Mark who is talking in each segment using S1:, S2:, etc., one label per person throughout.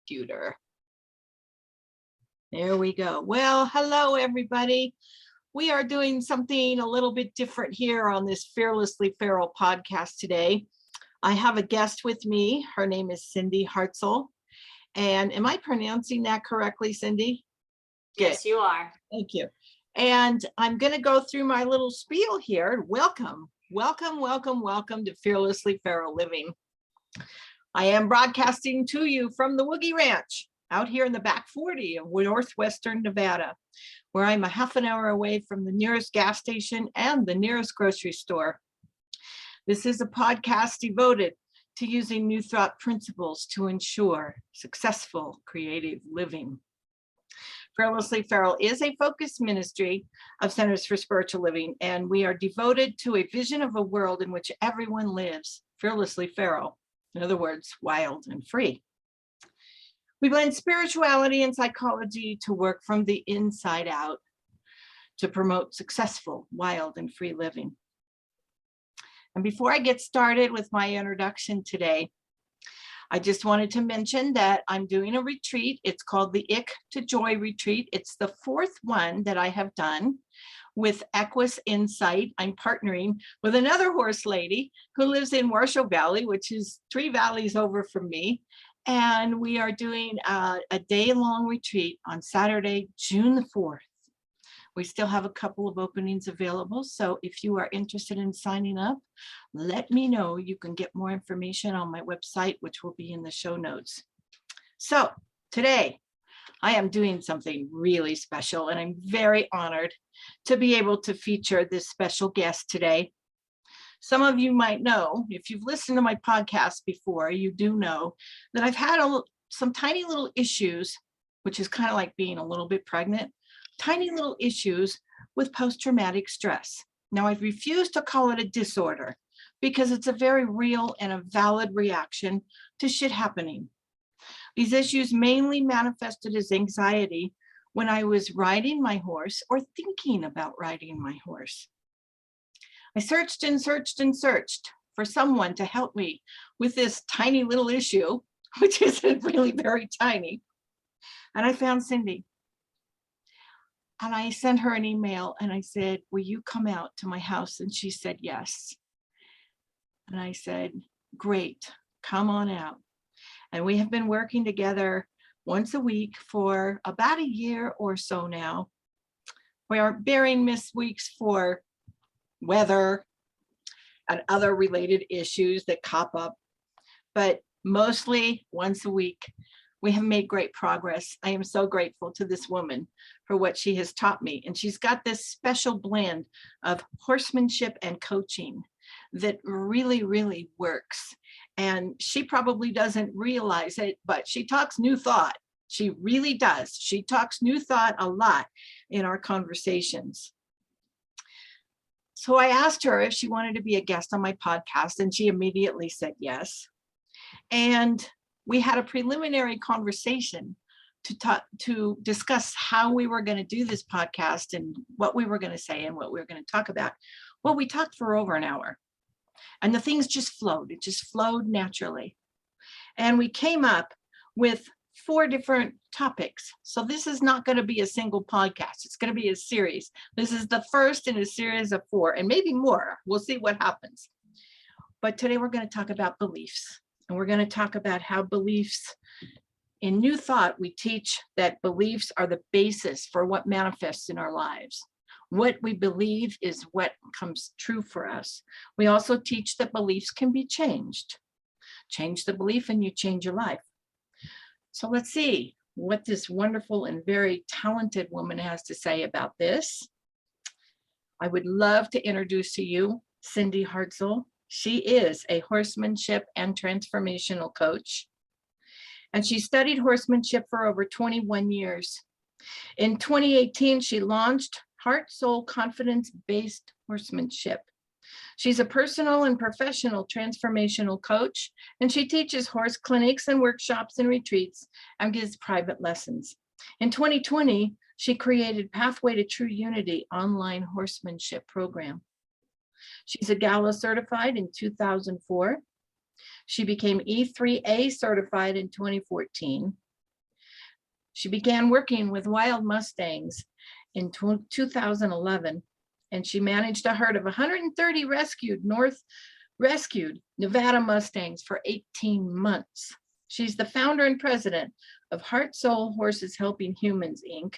S1: computer. There we go. Well, hello, everybody. We are doing something a little bit different here on this Fearlessly Feral podcast today. I have a guest with me. Her name is Cindy Hartzell. And am I pronouncing that correctly, Cindy?
S2: Yes, you are.
S1: Thank you. And I'm going to go through my little spiel here. Welcome to Fearlessly Feral Living. I am broadcasting to you from the Woogie Ranch out here in the back 40 of northwestern Nevada, where I'm a half an hour away from the nearest gas station and the nearest grocery store. This is a podcast devoted to using New Thought principles to ensure successful creative living. Fearlessly Feral is a focused ministry of Centers for Spiritual Living, and we are devoted to a vision of a world in which everyone lives fearlessly feral. In other words, wild and free. We blend spirituality and psychology to work from the inside out to promote successful, wild, and free living. And before I get started with my introduction today, I just wanted to mention that I'm doing a retreat. It's called the Ick to Joy Retreat. It's the fourth one that I have done with Equus Insight. I'm partnering with another horse lady who lives in Washoe Valley, which is 3 valleys over from me. And we are doing a day-long retreat on Saturday, June the 4th. We still have a couple of openings available. So if you are interested in signing up, let me know. You can get more information on my website, which will be in the show notes. So today I am doing something really special, and I'm very honored to be able to feature this special guest today. Some of you might know, if you've listened to my podcast before, you do know that I've had some tiny little issues, which is kind of like being a little bit pregnant, tiny little issues with post-traumatic stress. Now, I've refused to call it a disorder because it's a very real and a valid reaction to shit happening. These issues mainly manifested as anxiety when I was riding my horse or thinking about riding my horse. I searched and searched and searched for someone to help me with this tiny little issue, which isn't really very tiny. And I found Cindy. And I sent her an email and I said, will you come out to my house? And she said, yes. And I said, great, come on out. And we have been working together once a week for about a year or so now. We are bearing missed weeks for weather and other related issues that pop up, but mostly once a week. We have made great progress. I am so grateful to this woman for what she has taught me. And she's got this special blend of horsemanship and coaching that really, really works. And she probably doesn't realize it, but she talks New Thought. She really does. She talks New Thought a lot in our conversations. So I asked her if she wanted to be a guest on my podcast, and she immediately said yes. And we had a preliminary conversation to discuss how we were going to do this podcast and what we were going to say and what we were going to talk about. Well, we talked for over an hour, and the things just flowed. It just flowed naturally. And we came up with 4 different topics. So this is not going to be a single podcast. It's going to be a series. This is the first in a series of 4, and maybe more. We'll see what happens. But today we're going to talk about beliefs. And we're going to talk about how beliefs, in New Thought, we teach that beliefs are the basis for what manifests in our lives. What we believe is what comes true for us. We also teach that beliefs can be changed. Change the belief and you change your life. So let's see what this wonderful and very talented woman has to say about this. I would love to introduce to you Cindy Hartzell. She is a horsemanship and transformational coach, and she studied horsemanship for over 21 years. In 2018, she launched Heart Soul Confidence-Based Horsemanship. She's a personal and professional transformational coach, and she teaches horse clinics and workshops and retreats and gives private lessons. In 2020, she created Pathway to True Unity online horsemanship program. She's a Gala certified in 2004. She became E3A certified in 2014. She began working with wild Mustangs in 2011, and she managed a herd of 130 rescued Nevada Mustangs for 18 months. She's the founder and president of Heart Soul Horses Helping Humans, Inc.,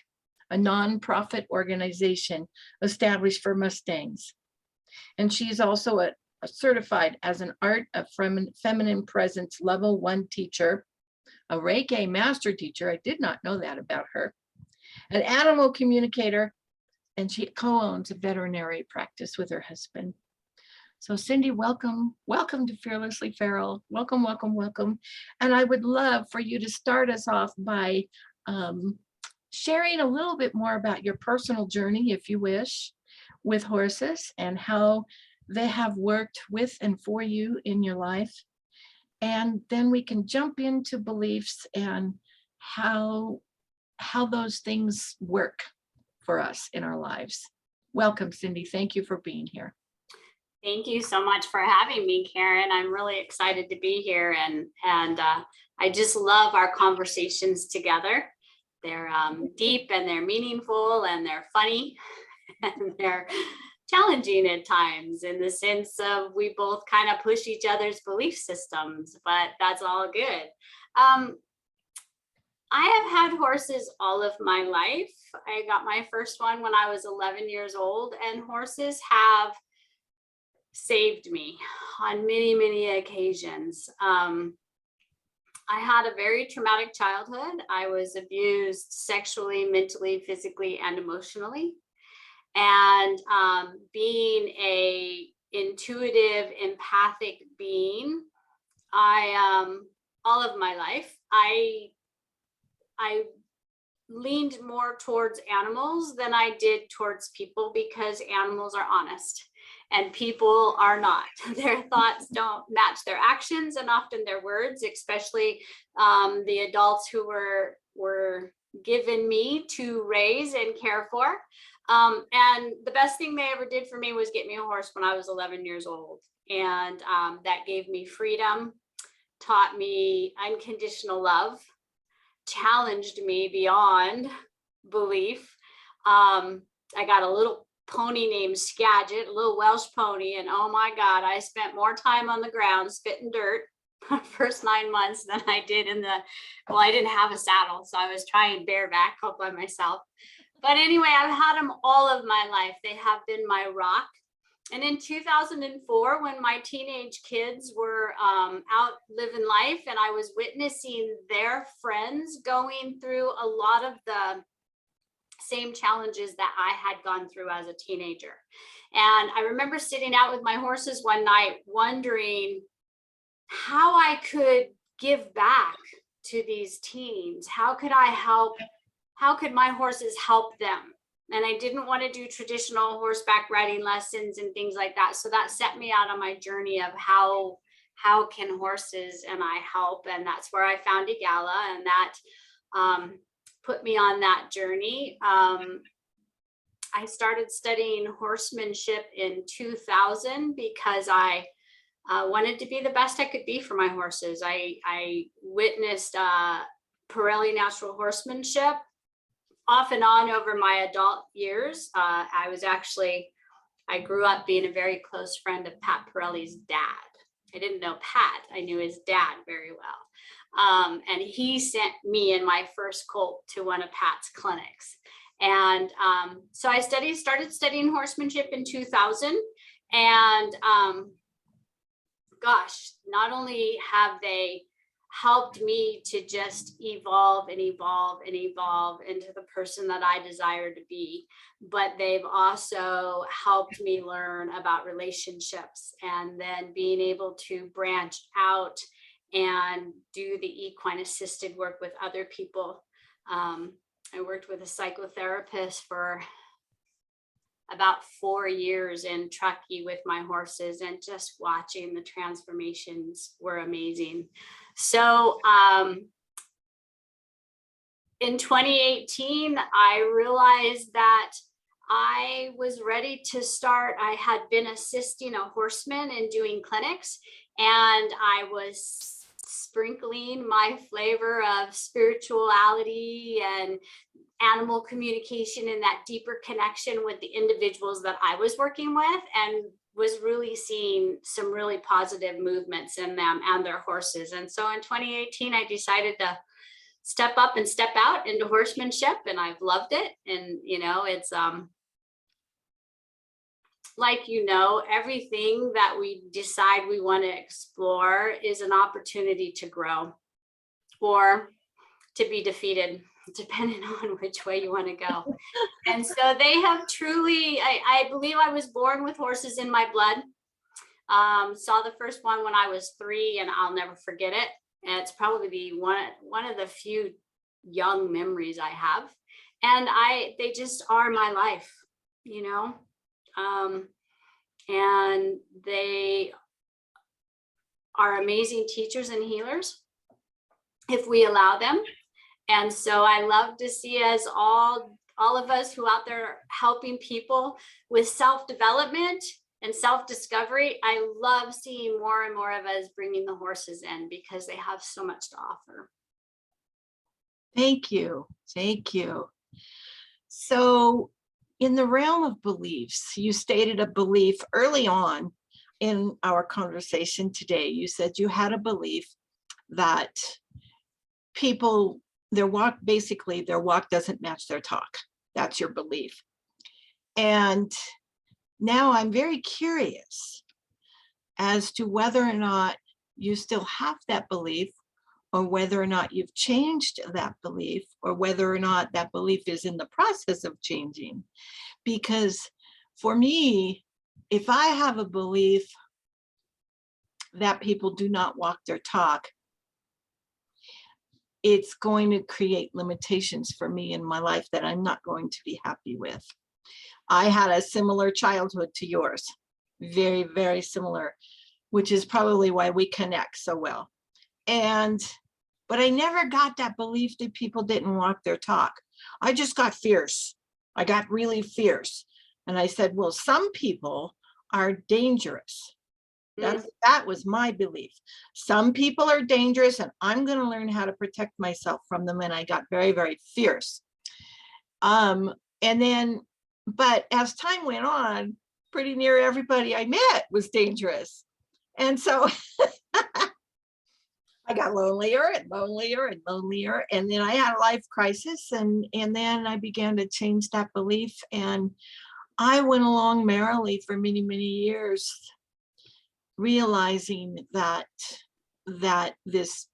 S1: a nonprofit organization established for Mustangs. And she's also a certified as an Art of Feminine Presence Level 1 teacher, a Reiki master teacher. I did not know that about her. An animal communicator, and she co-owns a veterinary practice with her husband. So Cindy, welcome to Fearlessly Feral. Welcome. And I would love for you to start us off by sharing a little bit more about your personal journey, if you wish, with horses and how they have worked with and for you in your life. And then we can jump into beliefs and how those things work for us in our lives. Welcome, Cindy. Thank you for being here.
S2: Thank you so much for having me, Karen. I'm really excited to be here, and I just love our conversations together. They're deep and they're meaningful and they're funny and they're challenging at times, in the sense of we both kind of push each other's belief systems, but that's all good. I have had horses all of my life. I got my first one when I was 11 years old, and horses have saved me on many, many occasions. I had a very traumatic childhood. I was abused sexually, mentally, physically, and emotionally. And being a intuitive, empathic being, all of my life, I leaned more towards animals than I did towards people, because animals are honest and people are not. Their thoughts don't match their actions, and often their words, especially the adults who were given me to raise and care for. And the best thing they ever did for me was get me a horse when I was 11 years old. And that gave me freedom, taught me unconditional love, challenged me beyond belief. I got a little pony named Skagit, a little Welsh pony, and oh my God, I spent more time on the ground spitting dirt first 9 months than I did I didn't have a saddle, so I was trying bareback all by myself. But anyway, I've had them all of my life. They have been my rock. And in 2004, when my teenage kids were out living life, and I was witnessing their friends going through a lot of the same challenges that I had gone through as a teenager. And I remember sitting out with my horses one night, wondering how I could give back to these teens. How could I help? How could my horses help them? And I didn't want to do traditional horseback riding lessons and things like that. So that set me out on my journey of how can horses and I help? And that's where I found Igala, and that put me on that journey. I started studying horsemanship in 2000 because I wanted to be the best I could be for my horses. I witnessed Pirelli natural horsemanship off and on over my adult years. I grew up being a very close friend of Pat Pirelli's dad. I didn't know Pat, I knew his dad very well. And he sent me and my first colt to one of Pat's clinics. And so I started studying horsemanship in 2000. And gosh, not only have they helped me to just evolve and evolve and evolve into the person that I desire to be, but they've also helped me learn about relationships, and then being able to branch out and do the equine assisted work with other people. I worked with a psychotherapist for about 4 years in Truckee with my horses, and just watching the transformations were amazing. So in 2018, I realized that I was ready to start. I had been assisting a horseman and doing clinics, and I was sprinkling my flavor of spirituality and animal communication and that deeper connection with the individuals that I was working with, and was really seeing some really positive movements in them and their horses. And so in 2018, I decided to step up and step out into horsemanship, and I've loved it. And, it's, like, everything that we decide we want to explore is an opportunity to grow or to be defeated, depending on which way you want to go. And so they have truly, I believe I was born with horses in my blood. Saw the first one when I was 3, and I'll never forget it. And it's probably one of the few young memories I have. And they just are my life, and they are amazing teachers and healers if we allow them. And so I love to see us all of us who out there helping people with self-development and self-discovery. I love seeing more and more of us bringing the horses in, because they have so much to offer.
S1: Thank you. Thank you. So in the realm of beliefs, you stated a belief early on in our conversation today. You said you had a belief that people, their walk doesn't match their talk. That's your belief. And now I'm very curious as to whether or not you still have that belief, or whether or not you've changed that belief, or whether or not that belief is in the process of changing. Because for me, if I have a belief that people do not walk their talk, it's going to create limitations for me in my life that I'm not going to be happy with. I had a similar childhood to yours, very, very similar, which is probably why we connect so well. But I never got that belief that people didn't walk their talk. I just got fierce. I got really fierce. And I said, well, some people are dangerous. That was my belief. Some people are dangerous, and I'm going to learn how to protect myself from them. And I got very, very fierce. But as time went on, pretty near everybody I met was dangerous. And so I got lonelier and lonelier and lonelier. And then I had a life crisis, and then I began to change that belief. And I went along merrily for many, many years, realizing that this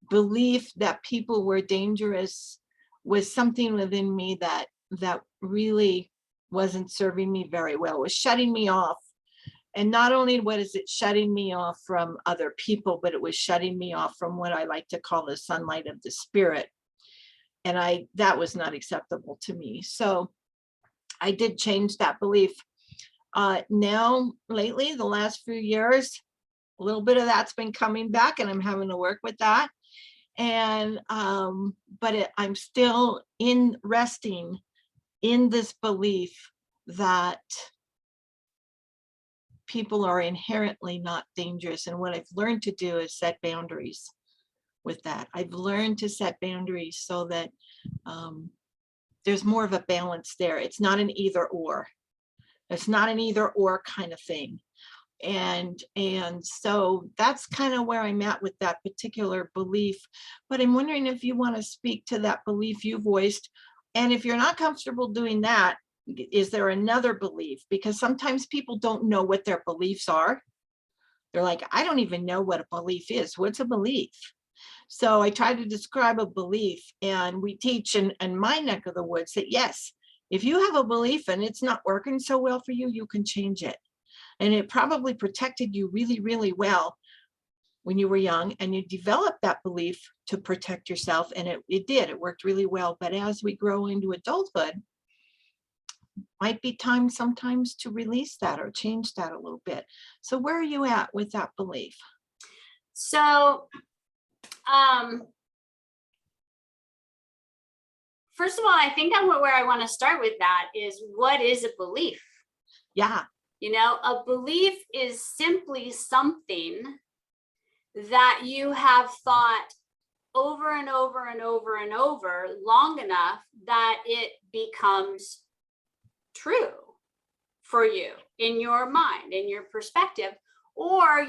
S1: belief that people were dangerous was something within me that really wasn't serving me very well. It was shutting me off. And not only was it shutting me off from other people, but it was shutting me off from what I like to call the sunlight of the spirit. And that was not acceptable to me. So I did change that belief. Now, lately, the last few years, a little bit of that's been coming back, and I'm having to work with that. And I'm still resting in this belief that people are inherently not dangerous. And what I've learned to do is set boundaries with that. I've learned to set boundaries so that there's more of a balance there. It's not an either or. It's not an either or kind of thing. And so that's kind of where I'm at with that particular belief. But I'm wondering if you want to speak to that belief you voiced. And if you're not comfortable doing that, is there another belief? Because sometimes people don't know what their beliefs are. They're like, I don't even know what a belief is. What's a belief? So I try to describe a belief, and we teach in my neck of the woods that yes, if you have a belief and it's not working so well for you, you can change it. And it probably protected you really, really well when you were young, and you developed that belief to protect yourself. And it worked really well. But as we grow into adulthood, might be time sometimes to release that or change that a little bit. So where are you at with that belief?
S2: So, first of all, I think where I want to start with that is, what is a belief?
S1: Yeah.
S2: A belief is simply something that you have thought over and over and over and over long enough that it becomes true for you in your mind, in your perspective. Or, I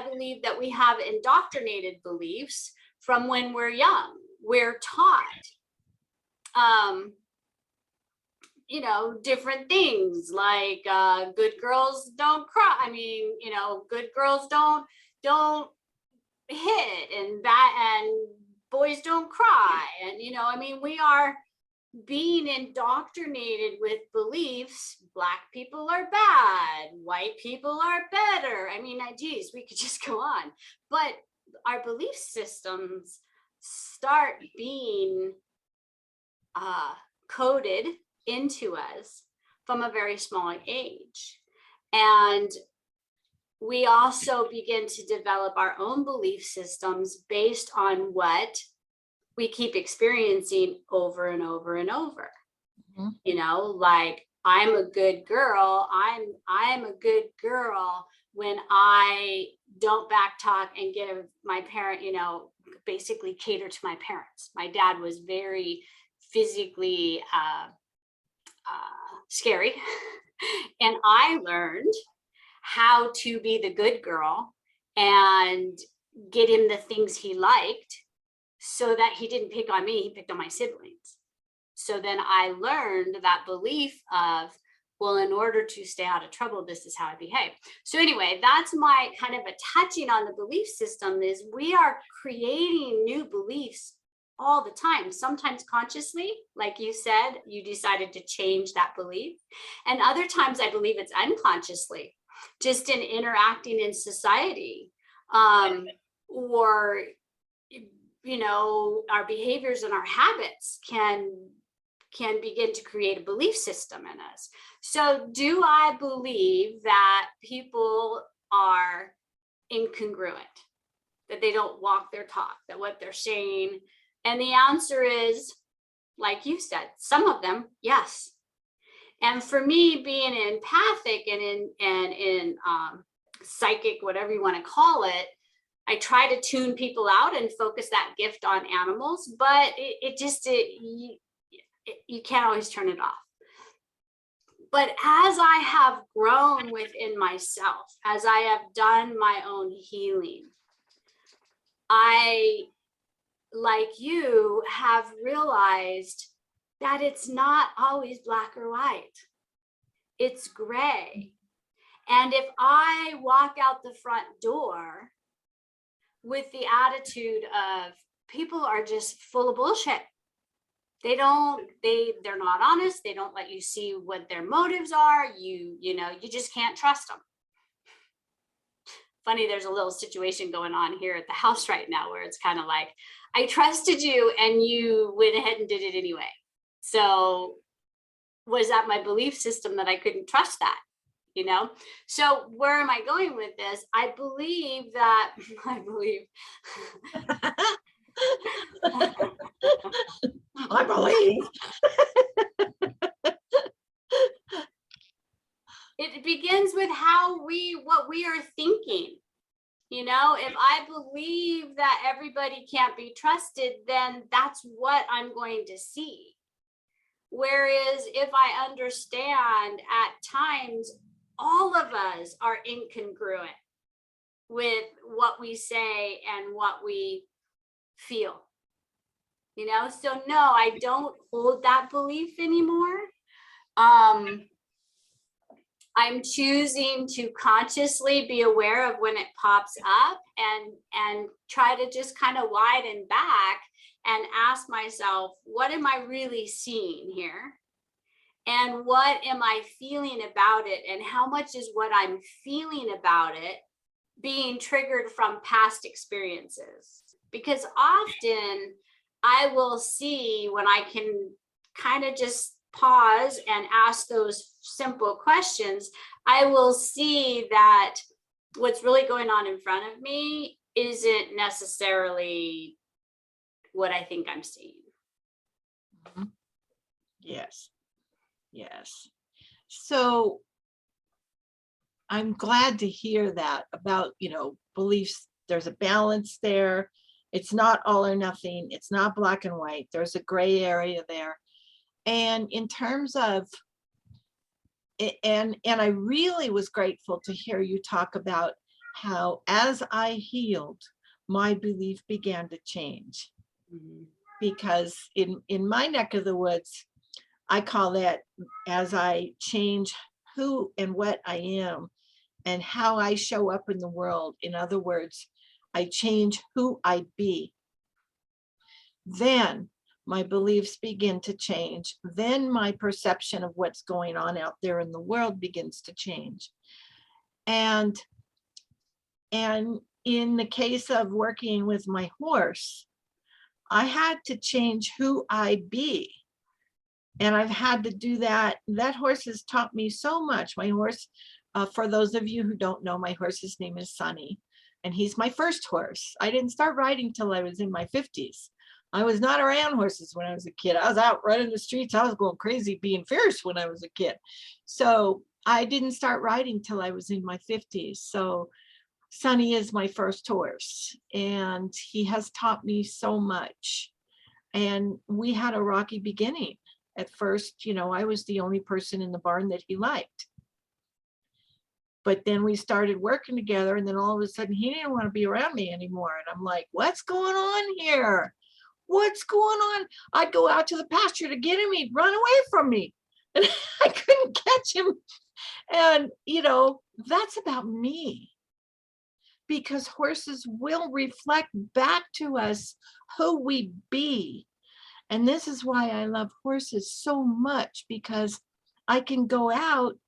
S2: believe that we have indoctrinated beliefs from when we're young. We're taught, different things like good girls don't cry. Good girls don't hit, and boys don't cry. And, we are being indoctrinated with beliefs. Black people are bad, white people are better. Geez, we could just go on. But our belief systems start being coded into us from a very small age. And we also begin to develop our own belief systems based on what we keep experiencing over and over and over. Like, I'm a good girl. I'm a good girl when I don't backtalk and give my parent, basically cater to my parents. My dad was very physically scary. And I learned how to be the good girl and get him the things he liked, so that he didn't pick on me, he picked on my siblings. So then I learned that belief of, well, in order to stay out of trouble, this is how I behave. So anyway, that's my kind of a touching on the belief system, is we are creating new beliefs all the time, sometimes consciously, like you said, you decided to change that belief. And other times I believe it's unconsciously, just in interacting in society, or our behaviors and our habits can begin to create a belief system in us. So do I believe that people are incongruent, that they don't walk their talk, that what they're saying? And the answer is, like you said, some of them, yes. And for me, being empathic and in psychic, whatever you want to call it, I try to tune people out and focus that gift on animals, but you can't always turn it off. But as I have grown within myself, as I have done my own healing, I, like you, have realized that it's not always black or white. It's gray. And if I walk out the front door with the attitude of, people are just full of bullshit, they're not honest, they don't let you see what their motives are, you just can't trust them. Funny, there's a little situation going on here at the house right now where it's kind of like, I trusted you and you went ahead and did it anyway. So was that my belief system that I couldn't trust that? So where am I going with this? I believe it begins with what we are thinking. If I believe that everybody can't be trusted, then that's what I'm going to see. Whereas if I understand at times all of us are incongruent with what we say and what we feel, so no, I don't hold that belief anymore. I'm choosing to consciously be aware of when it pops up and try to just kind of widen back and ask myself, what am I really seeing here? And what am I feeling about it? And how much is what I'm feeling about it being triggered from past experiences? Because often I will see, when I can kind of just pause and ask those simple questions, I will see that what's really going on in front of me isn't necessarily what I think I'm seeing.
S1: Mm-hmm. Yes. So I'm glad to hear that about, beliefs there's a balance there. It's not all or nothing. It's not black and white. There's a gray area there. And in terms of, and I really was grateful to hear you talk about how as I healed, my belief began to change.
S2: Mhm.
S1: Because in my neck of the woods, I call that as I change who and what I am and how I show up in the world. In other words, I change who I be. Then my beliefs begin to change. Then my perception of what's going on out there in the world begins to change. And in the case of working with my horse, I had to change who I be. And I've had to do that. That horse has taught me so much. My horse, for those of you who don't know, my horse's name is Sunny, and he's my first horse. I didn't start riding till I was in my 50s. I was not around horses when I was a kid. I was out running the streets. I was going crazy being fierce when I was a kid. So I didn't start riding till I was in my 50s. So Sunny is my first horse, and he has taught me so much. And we had a rocky beginning. At first, I was the only person in the barn that he liked. But then we started working together, and then all of a sudden he didn't want to be around me anymore. And I'm like, what's going on here? What's going on? I'd go out to the pasture to get him. He'd run away from me. And I couldn't catch him. And, that's about me. Because horses will reflect back to us who we be. And this is why I love horses so much, because I can go out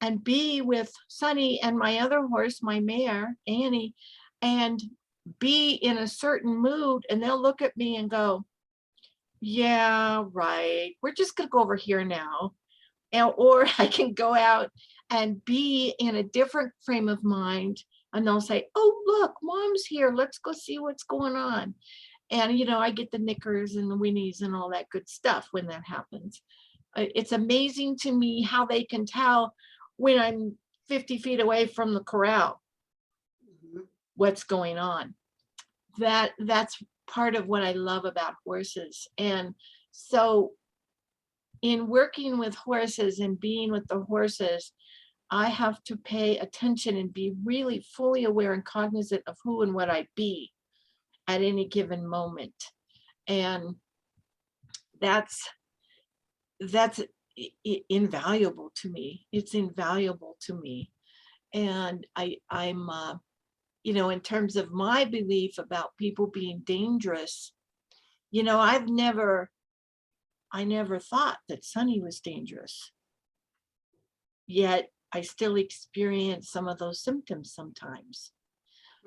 S1: and be with Sunny and my other horse, my mare, Annie, and be in a certain mood, and they'll look at me and go, yeah, right, we're just going to go over here now. Or I can go out and be in a different frame of mind, and they'll say, oh, look, mom's here. Let's go see what's going on. And, I get the knickers and the whinnies and all that good stuff when that happens. It's amazing to me how they can tell when I'm 50 feet away from the corral what's going on. That's part of what I love about horses. And so in working with horses and being with the horses, I have to pay attention and be really fully aware and cognizant of who and what I be at any given moment. And that's invaluable to me. It's invaluable to me. And I'm in terms of my belief about people being dangerous, I never thought that Sunny was dangerous. Yet I still experience some of those symptoms sometimes.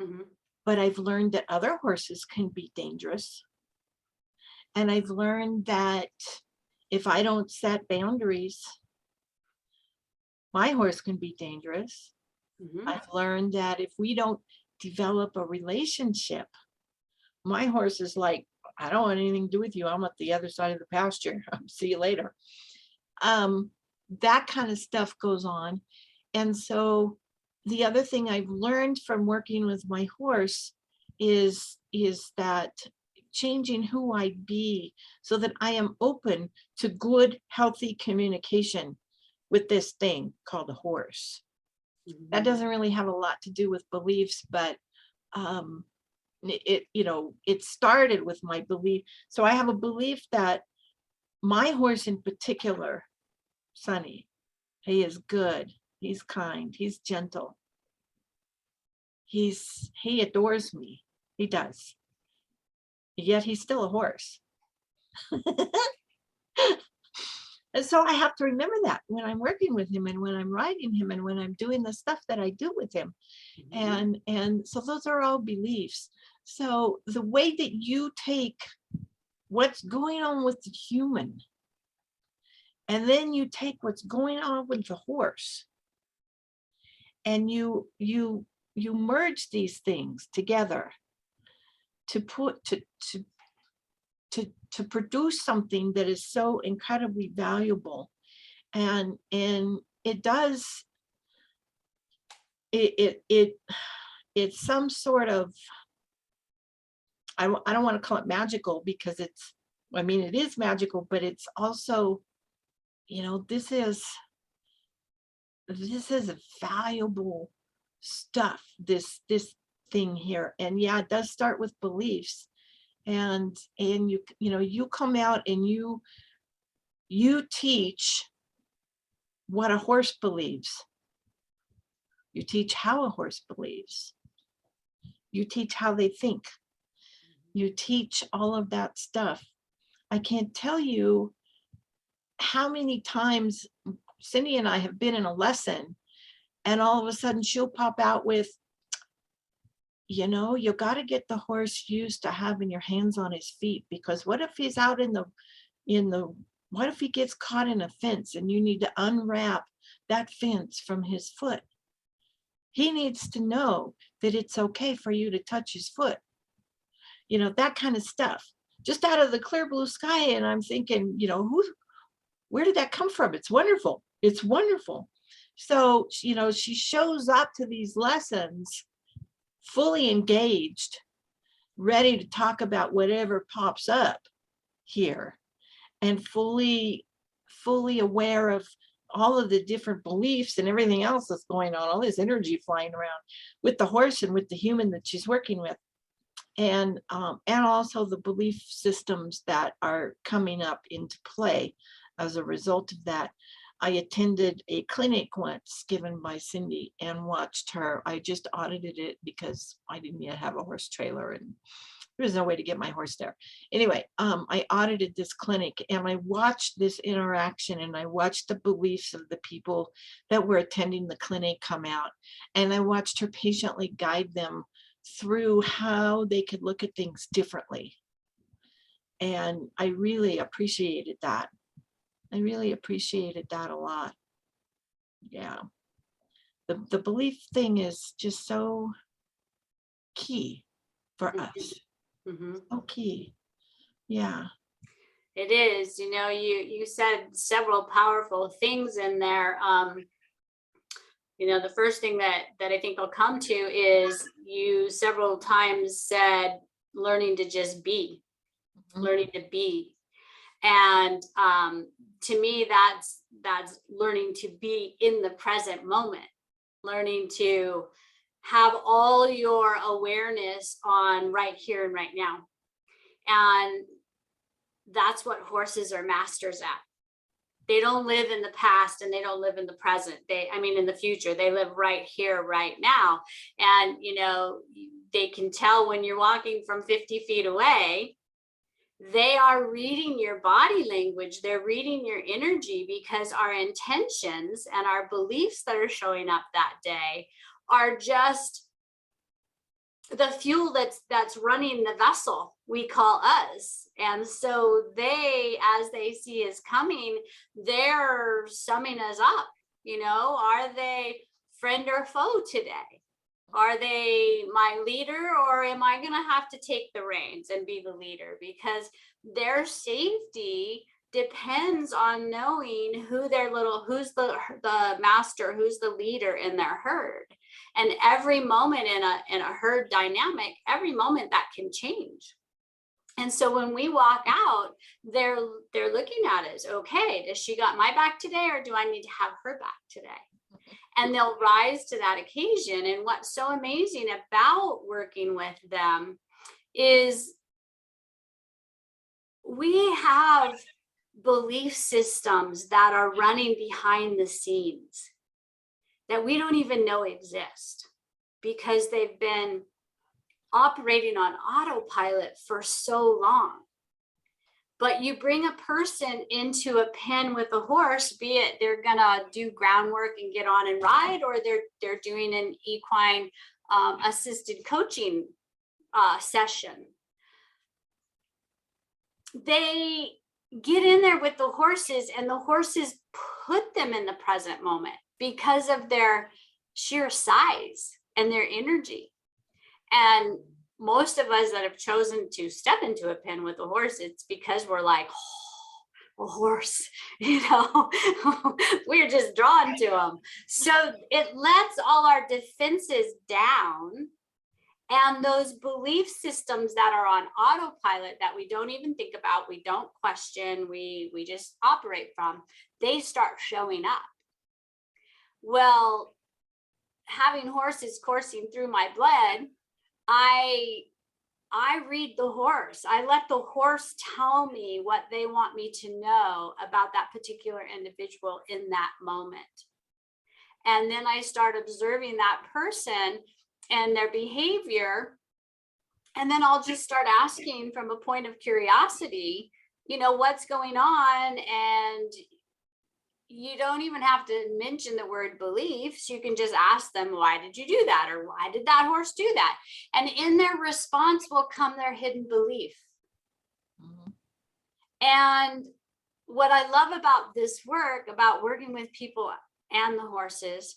S1: Mm-hmm. But I've learned that other horses can be dangerous. And I've learned that if I don't set boundaries, my horse can be dangerous. Mm-hmm. I've learned that if we don't develop a relationship, my horse is like, I don't want anything to do with you. I'm at the other side of the pasture. See you later. That kind of stuff goes on. And so the other thing I've learned from working with my horse is that changing who I be so that I am open to good, healthy communication with this thing called a horse. Mm-hmm. That doesn't really have a lot to do with beliefs, but it started with my belief. So I have a belief that my horse in particular, Sunny, he is good, he's kind, he's gentle. He adores me. He does. Yet he's still a horse. And so I have to remember that when I'm working with him and when I'm riding him and when I'm doing the stuff that I do with him. Mm-hmm. And so those are all beliefs. So the way that you take what's going on with the human, and then you take what's going on with the horse, and you merge these things together to produce something that is so incredibly valuable. And it does, it's some sort of I don't want to call it magical because I mean, it is magical, but it's also, this is valuable stuff, this thing here. And yeah, it does start with beliefs. And you come out and you teach what a horse believes. You teach how a horse believes. You teach how they think. You teach all of that stuff. I can't tell you how many times Cindy and I have been in a lesson and all of a sudden she'll pop out with, you got to get the horse used to having your hands on his feet, because what if he's out what if he gets caught in a fence and you need to unwrap that fence from his foot? He needs to know that it's okay for you to touch his foot. That kind of stuff, just out of the clear blue sky. And I'm thinking, where did that come from? It's wonderful. It's wonderful. So, she shows up to these lessons fully engaged, ready to talk about whatever pops up here, and fully aware of all of the different beliefs and everything else that's going on, all this energy flying around with the horse and with the human that she's working with. And also the belief systems that are coming up into play as a result of that. I attended a clinic once given by Cindy and watched her. I just audited it because I didn't yet have a horse trailer and there was no way to get my horse there. Anyway, I audited this clinic and I watched this interaction and I watched the beliefs of the people that were attending the clinic come out. And I watched her patiently guide them through how they could look at things differently. And I really appreciated that. I really appreciated that a lot. Yeah. The belief thing is just so key for us.
S2: Mm-hmm.
S1: So key. Yeah.
S2: It is. You said several powerful things in there. The first thing that I think I'll come to is you several times said learning to just be, learning to be. And to me, that's learning to be in the present moment, learning to have all your awareness on right here and right now. And that's what horses are masters at. They don't live in the past and they don't live in the present. In the future, they live right here, right now. And, they can tell when you're walking from 50 feet away, they are reading your body language. They're reading your energy, because our intentions and our beliefs that are showing up that day are just the fuel that's running the vessel we call us. And so they, as they see us coming, they're summing us up. Are they friend or foe today? Are they my leader, or am I going to have to take the reins and be the leader? Because their safety depends on knowing who's the master, who's the leader in their herd. And every moment in a herd dynamic, every moment that can change. And so when we walk out, they're looking at us. Okay, does she got my back today, or do I need to have her back today? And they'll rise to that occasion. And what's so amazing about working with them is we have belief systems that are running behind the scenes that we don't even know exist, because they've been operating on autopilot for so long. But you bring a person into a pen with a horse, be it they're gonna do groundwork and get on and ride, or they're doing an equine assisted coaching session. They get in there with the horses, and the horses put them in the present moment because of their sheer size and their energy. And most of us that have chosen to step into a pen with a horse, it's because we're like, oh, a horse, we're just drawn to them. So it lets all our defenses down, And those belief systems that are on autopilot that we don't even think about, we don't question, we just operate from, they start showing up. Well, having horses coursing through my blood, I read the horse. I let the horse tell me what they want me to know about that particular individual in that moment. And then I start observing that person and their behavior. And then I'll just start asking from a point of curiosity, what's going on? And you don't even have to mention the word beliefs. You can just ask them, why did you do that? Or why did that horse do that? And in their response will come their hidden belief. Mm-hmm. And what I love about this work, about working with people and the horses,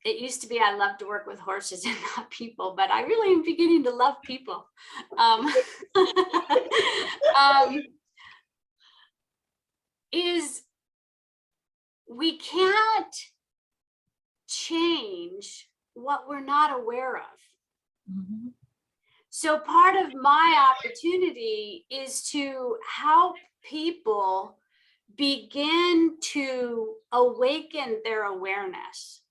S2: it used to be I love to work with horses and not people, but I really am beginning to love people. Is we can't change what we're not aware of. Mm-hmm. So part of my opportunity is to help people begin to awaken their awareness.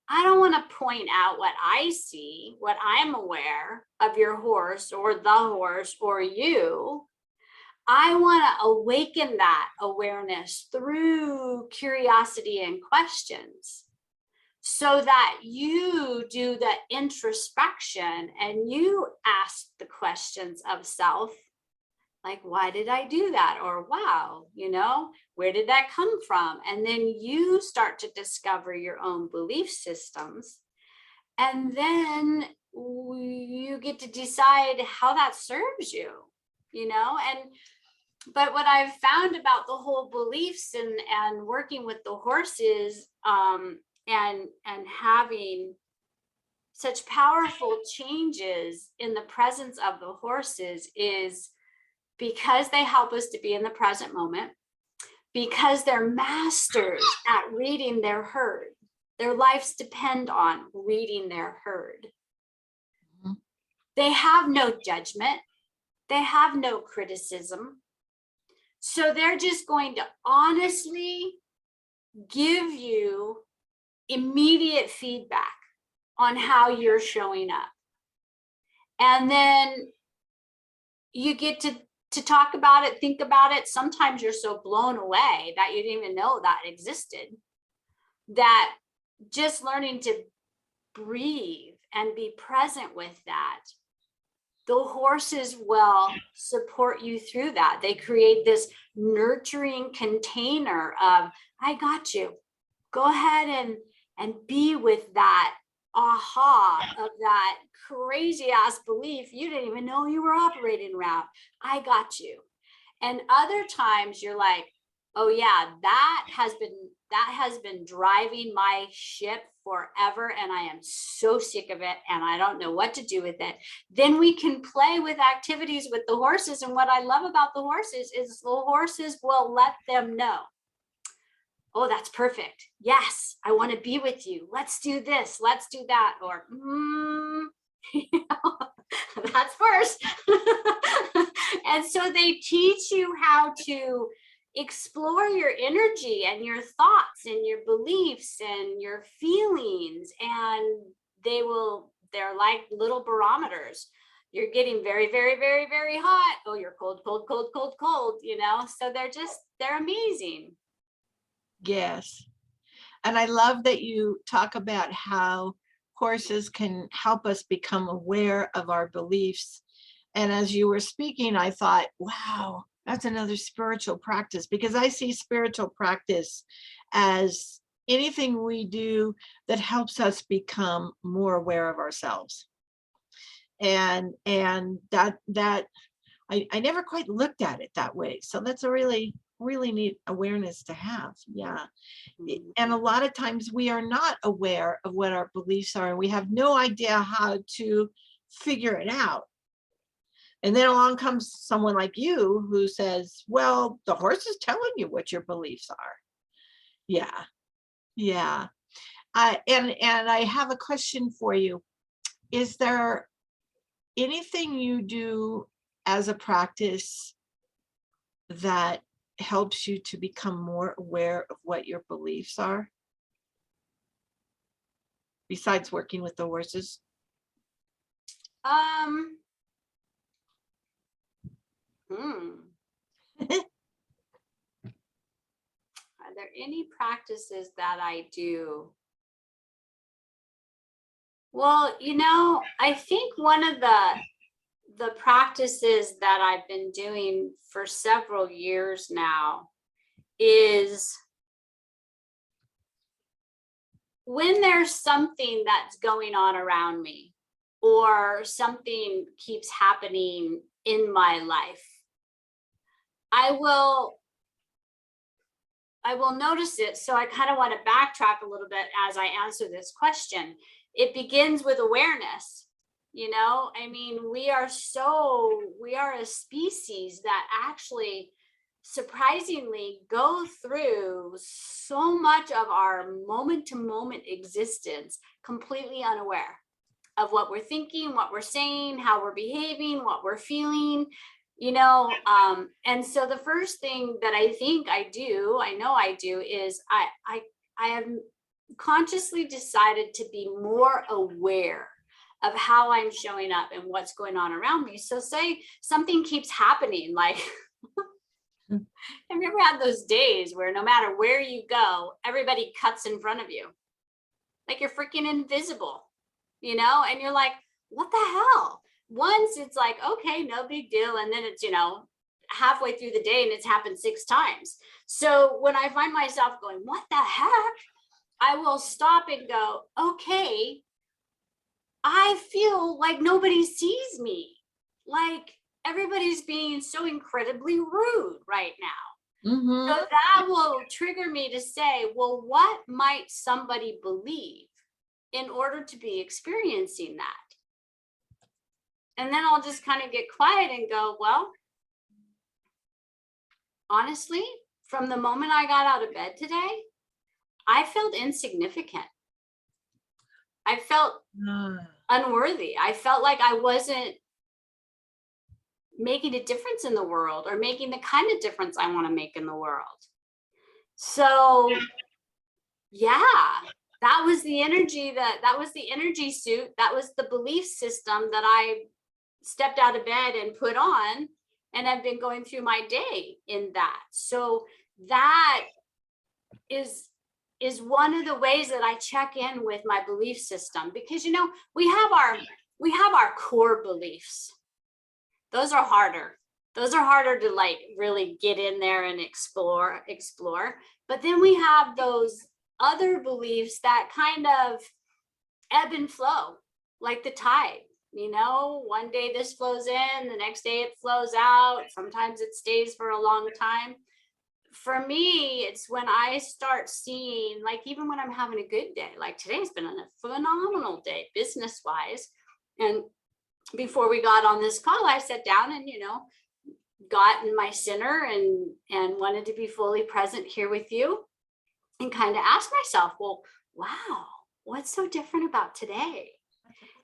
S2: I don't want to point out what I see, what I'm aware of your horse or the horse or you. I want to awaken that awareness through curiosity and questions so that you do the introspection and you ask the questions of self, like, why did I do that? Or, wow, where did that come from? And then you start to discover your own belief systems. And then you get to decide how that serves you, but what I've found about the whole beliefs and working with the horses and having such powerful changes in the presence of the horses is because they help us to be in the present moment, because they're masters at reading their herd. Their lives depend on reading their herd. Mm-hmm. They have no judgment. They have no criticism. So they're just going to honestly give you immediate feedback on how you're showing up. And then you get to talk about it, think about it. Sometimes you're so blown away that you didn't even know that existed, that just learning to breathe and be present with that, the horses will support you through that. They create this nurturing container of, I got you. Go ahead and be with that aha of that crazy ass belief you didn't even know you were operating around. I got you. And other times you're like, oh yeah, that has been driving my ship forever, and I am so sick of it and I don't know what to do with it. Then we can play with activities with the horses. And what I love about the horses is the horses will let them know, oh, that's perfect. Yes, I want to be with you. Let's do this. Let's do that. Or, that's first. And so they teach you how to explore your energy and your thoughts and your beliefs and your feelings. And they're like little barometers. You're getting very, very, very, very hot. Oh, you're cold, cold, cold, cold, cold, So they're amazing.
S1: Yes. And I love that you talk about how horses can help us become aware of our beliefs. And as you were speaking, I thought, wow, that's another spiritual practice, because I see spiritual practice as anything we do that helps us become more aware of ourselves. And that I never quite looked at it that way. So that's a really neat awareness to have. Yeah. And a lot of times we are not aware of what our beliefs are, and we have no idea how to figure it out. And then along comes someone like you who says, well, the horse is telling you what your beliefs are. Yeah. Yeah. And I have a question for you. is there anything you do as a practice that helps you to become more aware of what your beliefs are? Besides working with the horses?
S2: Are there any practices that I do? Well, I think one of the practices that I've been doing for several years now is when there's something that's going on around me or something keeps happening in my life, I will notice it. So I kind of want to backtrack a little bit as I answer this question. It begins with awareness. I mean, we are a species that actually surprisingly go through so much of our moment to moment existence completely unaware of what we're thinking, what we're saying, how we're behaving, what we're feeling. And so the first thing that I know I do is I have consciously decided to be more aware of how I'm showing up and what's going on around me. So say something keeps happening, like, have you ever had those days where no matter where you go, everybody cuts in front of you? Like you're freaking invisible, and you're like, what the hell? Once it's like, okay, no big deal. And then it's, halfway through the day and it's happened 6 times. So when I find myself going, what the heck? I will stop and go, okay, I feel like nobody sees me. Like everybody's being so incredibly rude right now.
S1: Mm-hmm.
S2: So that will trigger me to say, well, what might somebody believe in order to be experiencing that? And then I'll just kind of get quiet and go, well, honestly, from the moment I got out of bed today, I felt insignificant. I felt unworthy. I felt like I wasn't making a difference in the world or making the kind of difference I want to make in the world. So yeah, that was the energy that was the energy suit. That was the belief system that I stepped out of bed and put on, and I've been going through my day in that. So that is one of the ways that I check in with my belief system, because we have our core beliefs. Those are harder to like really get in there and explore. But then we have those other beliefs that kind of ebb and flow like the tide. One day this flows in, the next day it flows out. Sometimes it stays for a long time. For me, it's when I start seeing, like, even when I'm having a good day, like today's been a phenomenal day business wise. And before we got on this call, I sat down and, got in my center and wanted to be fully present here with you and kind of ask myself, well, wow, what's so different about today?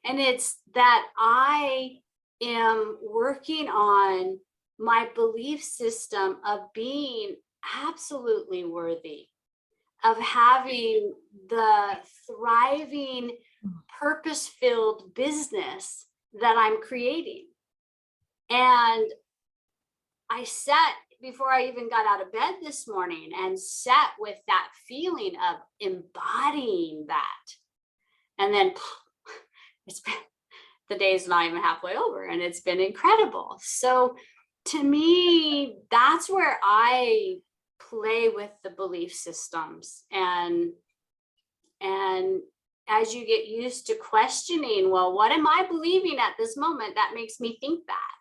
S2: And it's that I am working on my belief system of being absolutely worthy, of having the thriving, purpose-filled business that I'm creating. And I sat before I even got out of bed this morning and sat with that feeling of embodying that. And then it's been, the day's not even halfway over, and it's been incredible. So to me, that's where I play with the belief systems. And as you get used to questioning, well, what am I believing at this moment that makes me think that,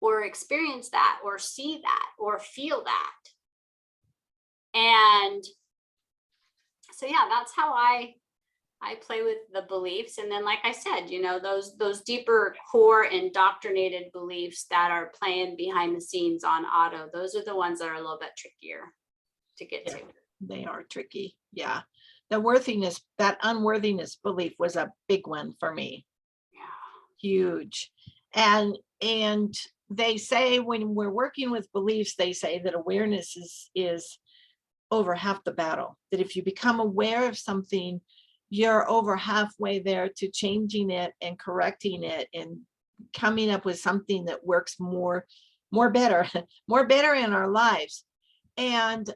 S2: or experience that, or see that, or feel that? And so, yeah, that's how I play with the beliefs. And then, like I said, those deeper core indoctrinated beliefs that are playing behind the scenes on auto, those are the ones that are a little bit trickier to get to.
S1: They are tricky. Yeah. The worthiness, that unworthiness belief was a big one for me. huge. And they say when we're working with beliefs, they say that awareness is over half the battle. That if you become aware of something, you're over halfway there to changing it and correcting it and coming up with something that works more better, more better in our lives. And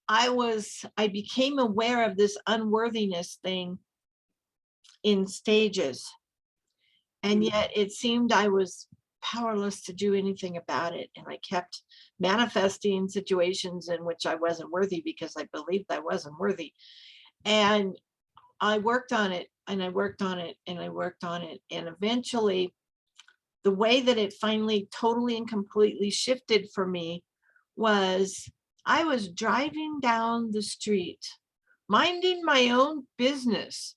S1: I became aware of this unworthiness thing in stages. And yet it seemed I was powerless to do anything about it. And I kept manifesting situations in which I wasn't worthy because I believed I wasn't worthy. And I worked on it and I worked on it and I worked on it. And eventually, the way that it finally totally and completely shifted for me was I was driving down the street, minding my own business.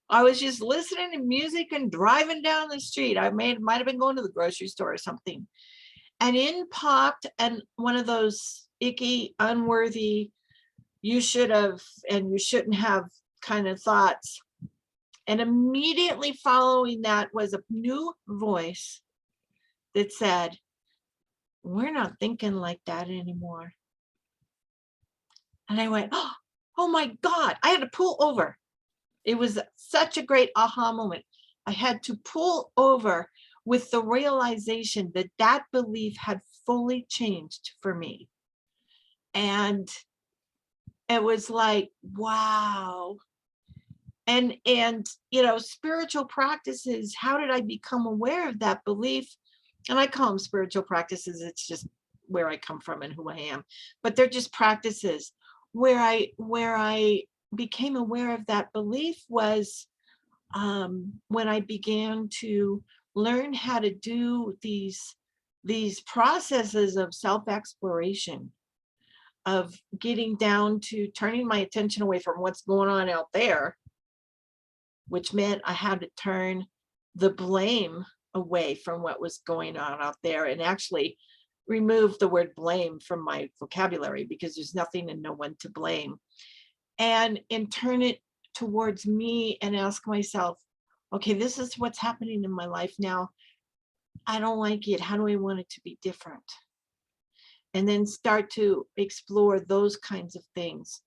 S1: I was just listening to music and driving down the street. Might have been going to the grocery store or something. And in popped and one of those icky, unworthy, you should have and you shouldn't have kind of thoughts. And immediately following that was a new voice that said, we're not thinking like that anymore. And I went, oh my God, I had to pull over. It was such a great aha moment. I had to pull over with the realization that that belief had fully changed for me. And it was like, wow. And you know, spiritual practices, how did I become aware of that belief? And I call them spiritual practices. It's just where I come from and who I am. But they're just practices. Where I became aware of that belief was when I began to learn how to do these processes of self-exploration, of getting down to turning my attention away from what's going on out there, which meant I had to turn the blame away from what was going on out there and actually remove the word blame from my vocabulary because there's nothing and no one to blame. And turn it towards me and ask myself, okay, this is what's happening in my life now. I don't like it. How do I want it to be different? And then start to explore those kinds of things.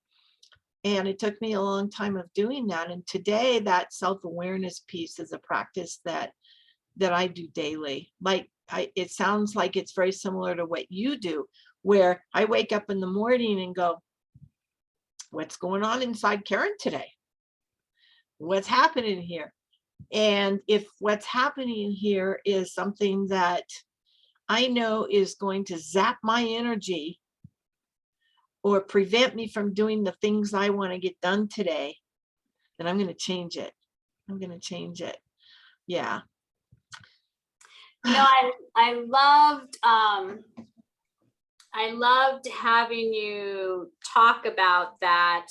S1: And it took me a long time of doing that. And today that self-awareness piece is a practice that I do daily. It sounds like it's very similar to what you do, where I wake up in the morning and go, what's going on inside Karen today? What's happening here? And if what's happening here is something that I know is going to zap my energy or prevent me from doing the things I want to get done today, then I'm going to change it. I'm going to change it. Yeah.
S2: You know, I loved having you talk about that,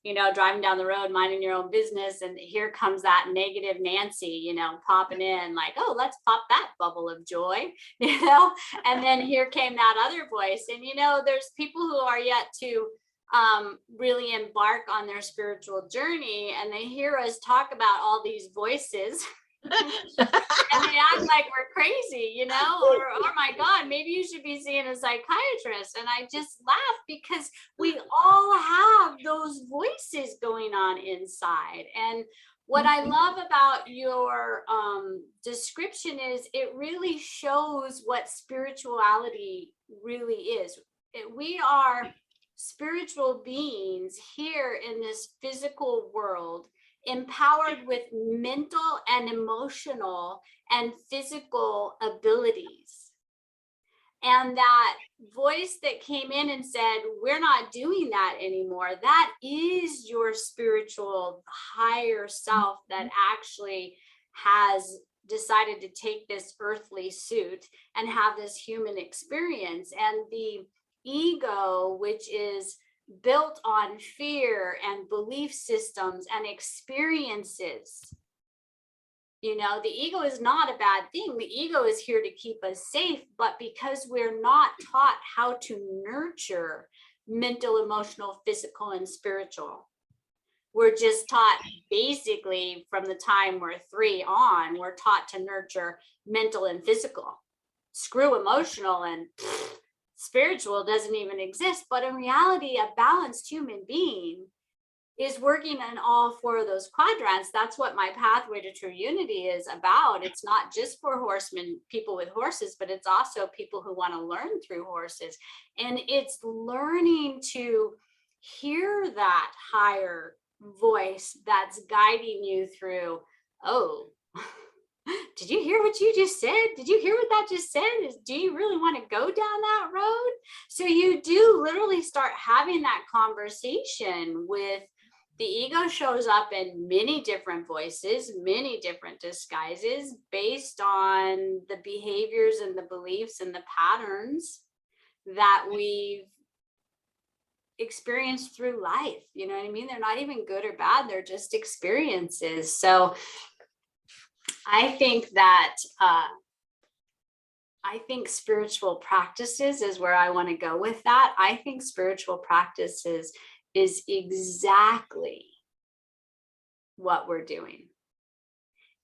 S2: you know, driving down the road, minding your own business. And here comes that negative Nancy, you know, popping in like, oh, let's pop that bubble of joy, you know, and then here came that other voice. And, you know, there's people who are yet to really embark on their spiritual journey and they hear us talk about all these voices. And they act like we're crazy, you know, or oh my God, maybe you should be seeing a psychiatrist. And I just laugh because we all have those voices going on inside. And what I love about your description is it really shows what spirituality really is. We are spiritual beings here in this physical world, empowered with mental and emotional and physical abilities. And that voice that came in and said, we're not doing that anymore, that is your spiritual higher self that actually has decided to take this earthly suit and have this human experience. And the ego, which is built on fear and belief systems and experiences. You know, the ego is not a bad thing. The ego is here to keep us safe, but because we're not taught how to nurture mental, emotional, physical, and spiritual, We're just taught, basically from the time we're 3 on, we're taught to nurture mental and physical. Screw emotional and spiritual doesn't even exist. But in reality, a balanced human being is working in all 4 of those quadrants. That's what my pathway to true unity is about. It's not just for horsemen, people with horses, but it's also people who want to learn through horses. And it's learning to hear that higher voice that's guiding you through, oh, did you hear what you just said? Did you hear what that just said? Do you really want to go down that road? So you do literally start having that conversation with the ego. Shows up in many different voices, many different disguises based on the behaviors and the beliefs and the patterns that we've experienced through life. You know what I mean? They're not even good or bad. They're just experiences. So I think that, I think spiritual practices is where I want to go with that. I think spiritual practices is exactly what we're doing.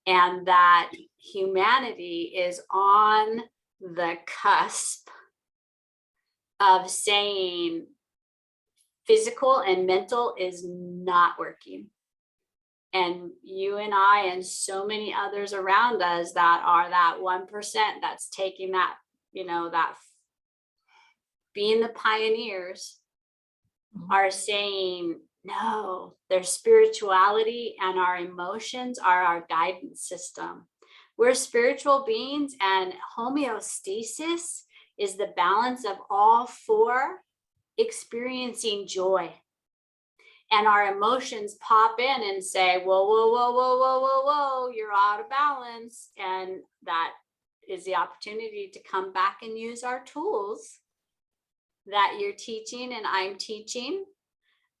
S2: And that humanity is on the cusp of saying physical and mental is not working. And you and I and so many others around us that are that 1% that's taking that, that being the pioneers are saying, no, their spirituality and our emotions are our guidance system. We're spiritual beings, and homeostasis is the balance of all 4 experiencing joy. And our emotions pop in and say, whoa, whoa, whoa, whoa, whoa, whoa, whoa, you're out of balance. And that is the opportunity to come back and use our tools that you're teaching and I'm teaching,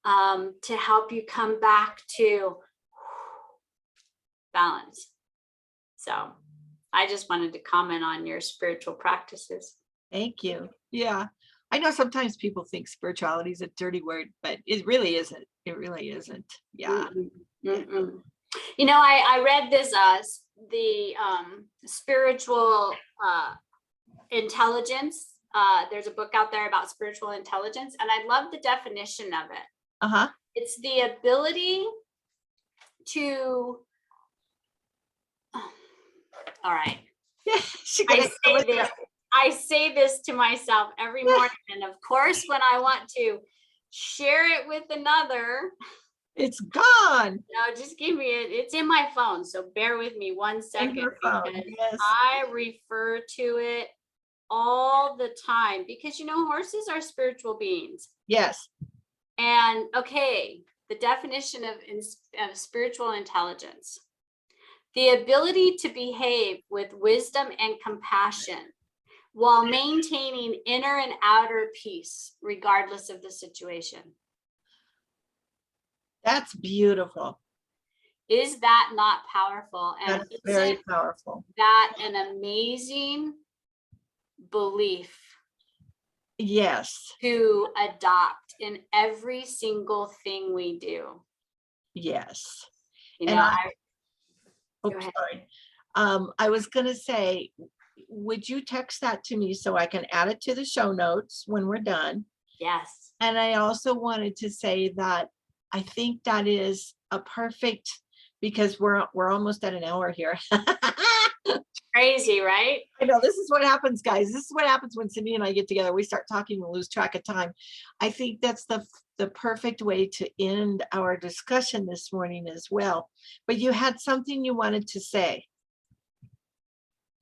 S2: to help you come back to balance. So I just wanted to comment on your spiritual practices.
S1: Thank you. Yeah. I know sometimes people think spirituality is a dirty word, but it really isn't. It really isn't. Yeah.
S2: Mm-mm. I read this, the spiritual intelligence. There's a book out there about spiritual intelligence, and I love the definition of it.
S1: Uh-huh.
S2: It's the ability to, all right.
S1: Yeah,
S2: I say this to myself every morning. And of course, when I want to share it with another,
S1: it's gone.
S2: no, just give me it. It's in my phone. So bear with me 1 second, because
S1: Yes.
S2: I refer to it all the time, because, horses are spiritual beings.
S1: Yes.
S2: And okay, the definition of spiritual intelligence: the ability to behave with wisdom and compassion while maintaining inner and outer peace, regardless of the situation.
S1: That's beautiful.
S2: Is that not powerful? And
S1: that's very powerful.
S2: That an amazing belief?
S1: Yes.
S2: To adopt in every single thing we do.
S1: Yes.
S2: Sorry.
S1: I was going to say, would you text that to me so I can add it to the show notes when we're done?
S2: Yes.
S1: And I also wanted to say that I think that is a perfect, because we're almost at an hour here.
S2: Crazy, right?
S1: I know, this is what happens, guys. This is what happens when Cindy and I get together. We start talking and lose track of time. I think that's the perfect way to end our discussion this morning as well. But you had something you wanted to say.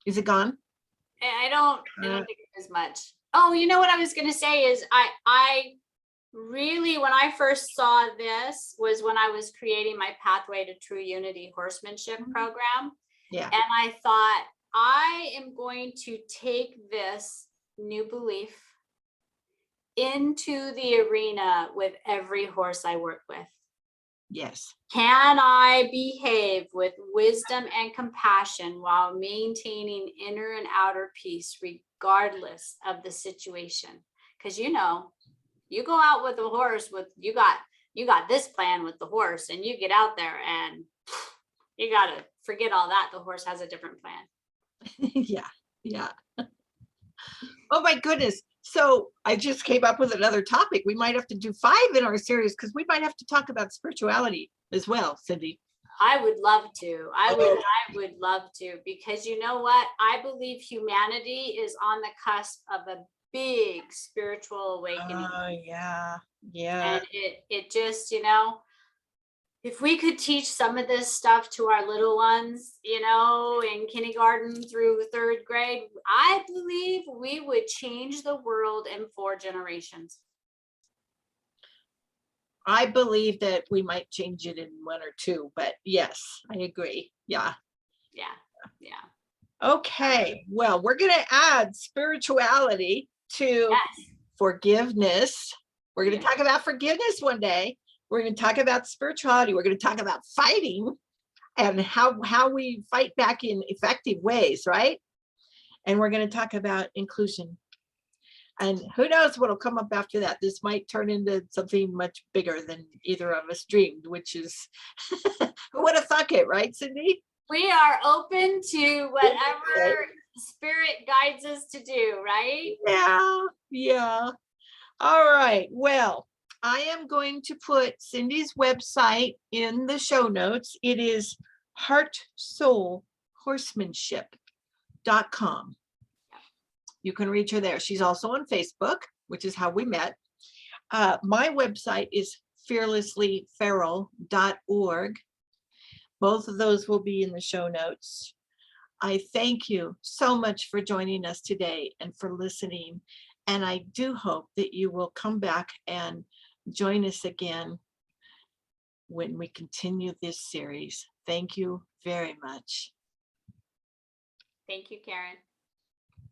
S1: Is it gone?
S2: I don't think as much. Oh, what I was going to say is I really, when I first saw this was when I was creating my Pathway to True Unity horsemanship program.
S1: Yeah.
S2: And I thought, I am going to take this new belief into the arena with every horse I work with.
S1: Yes.
S2: Can I behave with wisdom and compassion while maintaining inner and outer peace, regardless of the situation? Because you go out with a horse you got you got this plan with the horse, and you get out there and you got to forget all that. The horse has a different plan.
S1: Yeah, yeah. Oh my goodness. So I just came up with another topic. We might have to do 5 in our series because we might have to talk about spirituality as well, Cindy.
S2: I would love to. I would love to, because you know what? I believe humanity is on the cusp of a big spiritual awakening.
S1: Yeah, yeah.
S2: And it just, if we could teach some of this stuff to our little ones, in kindergarten through 3rd grade, I believe we would change the world in 4 generations.
S1: I believe that we might change it in 1 or 2, but yes, I agree. Yeah.
S2: Yeah.
S1: Okay. Well, we're going to add spirituality to
S2: Yes.
S1: forgiveness. We're going to talk about forgiveness one day. We're going to talk about spirituality. We're going to talk about fighting and how we fight back in effective ways, right? And we're going to talk about inclusion. And who knows what'll come up after that. This might turn into something much bigger than either of us dreamed, which is, who would have thought it, right, Cindy?
S2: We are open to whatever spirit guides us to do, right?
S1: Yeah. All right. Well, I am going to put Cindy's website in the show notes. It is heartsoulhorsemanship.com. You can reach her there. She's also on Facebook, which is how we met. My website is fearlesslyferal.org. Both of those will be in the show notes. I thank you so much for joining us today and for listening. And I do hope that you will come back and join us again when we continue this series. Thank you very much.
S2: Thank you, Karen.